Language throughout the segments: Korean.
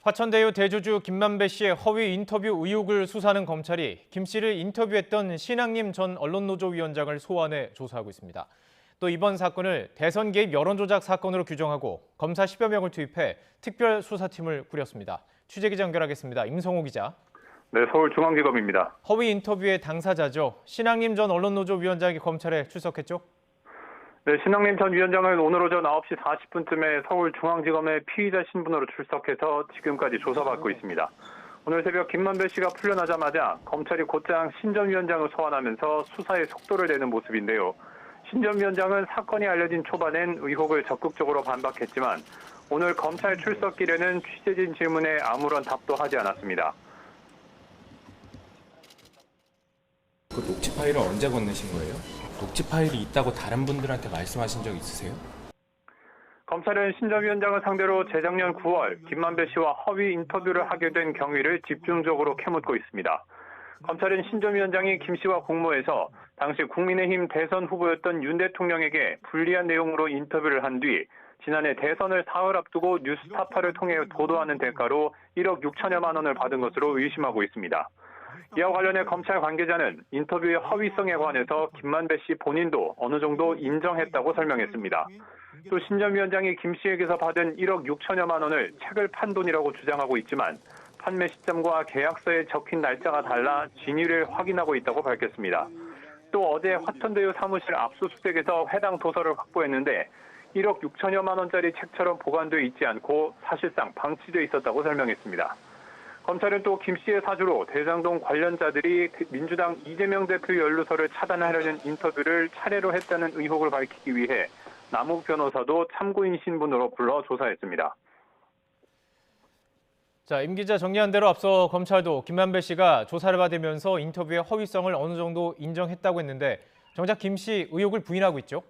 화천대유 대주주 김만배 씨의 허위 인터뷰 의혹을 수사하는 검찰이 김 씨를 인터뷰했던 신앙림 전 언론노조위원장을 소환해 조사하고 있습니다. 또 이번 사건을 대선 개입 여론조작 사건으로 규정하고 검사 10여 명을 투입해 특별수사팀을 꾸렸습니다. 취재기자 연결하겠습니다. 임성호 기자. 네, 서울중앙지검입니다. 허위 인터뷰의 당사자죠. 신앙림 전 언론노조위원장이 검찰에 출석했죠? 네, 신앙림 전 위원장은 오늘 오전 9시 40분쯤에 서울중앙지검에 피의자 신분으로 출석해서 지금까지 조사받고 있습니다. 오늘 새벽 김만배 씨가 풀려나자마자 검찰이 곧장 신 전 위원장을 소환하면서 수사에 속도를 내는 모습인데요. 신 전 위원장은 사건이 알려진 초반엔 의혹을 적극적으로 반박했지만 오늘 검찰 출석길에는 취재진 질문에 아무런 답도 하지 않았습니다. 그 녹취 파일을 언제 건네신 거예요? 녹취 파일이 있다고 다른 분들한테 말씀하신 적 있으세요? 검찰은 신 전 위원장을 상대로 재작년 9월 김만배 씨와 허위 인터뷰를 하게 된 경위를 집중적으로 캐묻고 있습니다. 검찰은 신 전 위원장이 김 씨와 공모해서 당시 국민의힘 대선 후보였던 윤 대통령에게 불리한 내용으로 인터뷰를 한 뒤 지난해 대선을 사흘 앞두고 뉴스타파를 통해 보도하는 대가로 1억 6천여만 원을 받은 것으로 의심하고 있습니다. 이와 관련해 검찰 관계자는 인터뷰의 허위성에 관해서 김만배 씨 본인도 어느 정도 인정했다고 설명했습니다. 또 신 전 위원장이 김 씨에게서 받은 1억 6천여만 원을 책을 판 돈이라고 주장하고 있지만 판매 시점과 계약서에 적힌 날짜가 달라 진위를 확인하고 있다고 밝혔습니다. 또 어제 화천대유 사무실 압수수색에서 해당 도서를 확보했는데 1억 6천여만 원짜리 책처럼 보관돼 있지 않고 사실상 방치돼 있었다고 설명했습니다. 검찰은 또 김 씨의 사주로 대장동 관련자들이 민주당 이재명 대표 연루서를 차단하려는 인터뷰를 차례로 했다는 의혹을 밝히기 위해 남욱 변호사도 참고인 신분으로 불러 조사했습니다. 자, 임 기자 정리한 대로 앞서 검찰도 김만배 씨가 조사를 받으면서 인터뷰의 허위성을 어느 정도 인정했다고 했는데 정작 김 씨 의혹을 부인하고 있죠?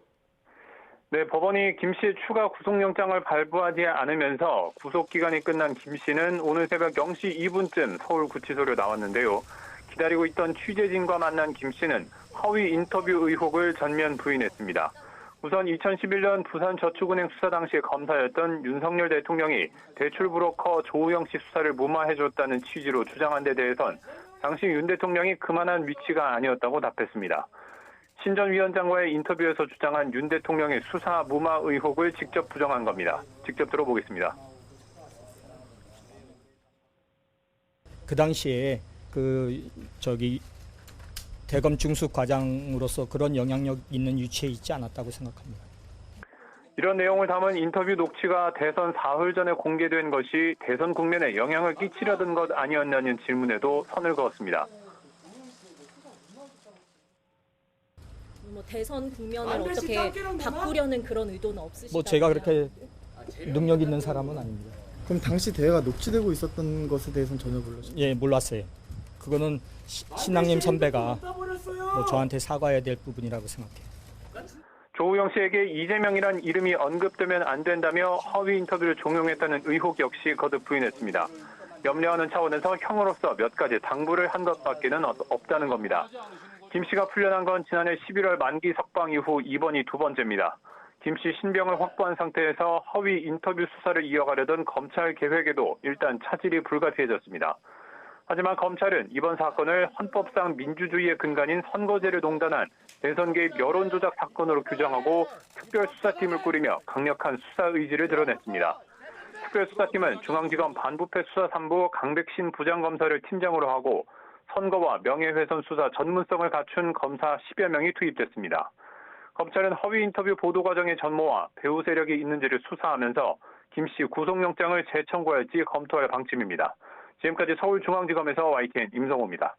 네, 법원이 김 씨의 추가 구속영장을 발부하지 않으면서 구속기간이 끝난 김 씨는 오늘 새벽 0시 2분쯤 서울구치소를 나왔는데요. 기다리고 있던 취재진과 만난 김 씨는 허위 인터뷰 의혹을 전면 부인했습니다. 우선 2011년 부산저축은행 수사 당시 검사였던 윤석열 대통령이 대출 브로커 조우영 씨 수사를 무마해줬다는 취지로 주장한 데 대해선 당시 윤 대통령이 그만한 위치가 아니었다고 답했습니다. 신 전 위원장과의 인터뷰에서 주장한 윤 대통령의 수사 무마 의혹을 직접 부정한 겁니다. 직접 들어보겠습니다. 그 당시에 대검 중수 과장으로서 그런 영향력 있는 위치에 있지 않았다고 생각합니다. 이런 내용을 담은 인터뷰 녹취가 대선 사흘 전에 공개된 것이 대선 국면에 영향을 끼치려던 것 아니었냐는 질문에도 선을 그었습니다. 대선 국면을 어떻게 바꾸려는 그런 의도는 없으시다고요? 제가 그렇게 능력 있는 사람은 아닙니다. 그럼 당시 대회가 녹취되고 있었던 것에 대해서는 전혀 몰랐어요? 예, 몰랐어요. 그거는 신앙림 선배가 저한테 사과해야 될 부분이라고 생각해요. 조우영 씨에게 이재명이란 이름이 언급되면 안 된다며 허위 인터뷰를 종용했다는 의혹 역시 거듭 부인했습니다. 염려하는 차원에서 형으로서 몇 가지 당부를 한 것밖에는 없다는 겁니다. 김 씨가 풀려난 건 지난해 11월 만기 석방 이후 이번이 두 번째입니다. 김 씨 신병을 확보한 상태에서 허위 인터뷰 수사를 이어가려던 검찰 계획에도 일단 차질이 불가피해졌습니다. 하지만 검찰은 이번 사건을 헌법상 민주주의의 근간인 선거제를 농단한 대선 개입 여론조작 사건으로 규정하고 특별수사팀을 꾸리며 강력한 수사 의지를 드러냈습니다. 특별수사팀은 중앙지검 반부패 수사3부 강백신 부장검사를 팀장으로 하고 선거와 명예훼손 수사 전문성을 갖춘 검사 10여 명이 투입됐습니다. 검찰은 허위 인터뷰 보도 과정의 전모와 배후 세력이 있는지를 수사하면서 김 씨 구속영장을 재청구할지 검토할 방침입니다. 지금까지 서울중앙지검에서 YTN 임성호입니다.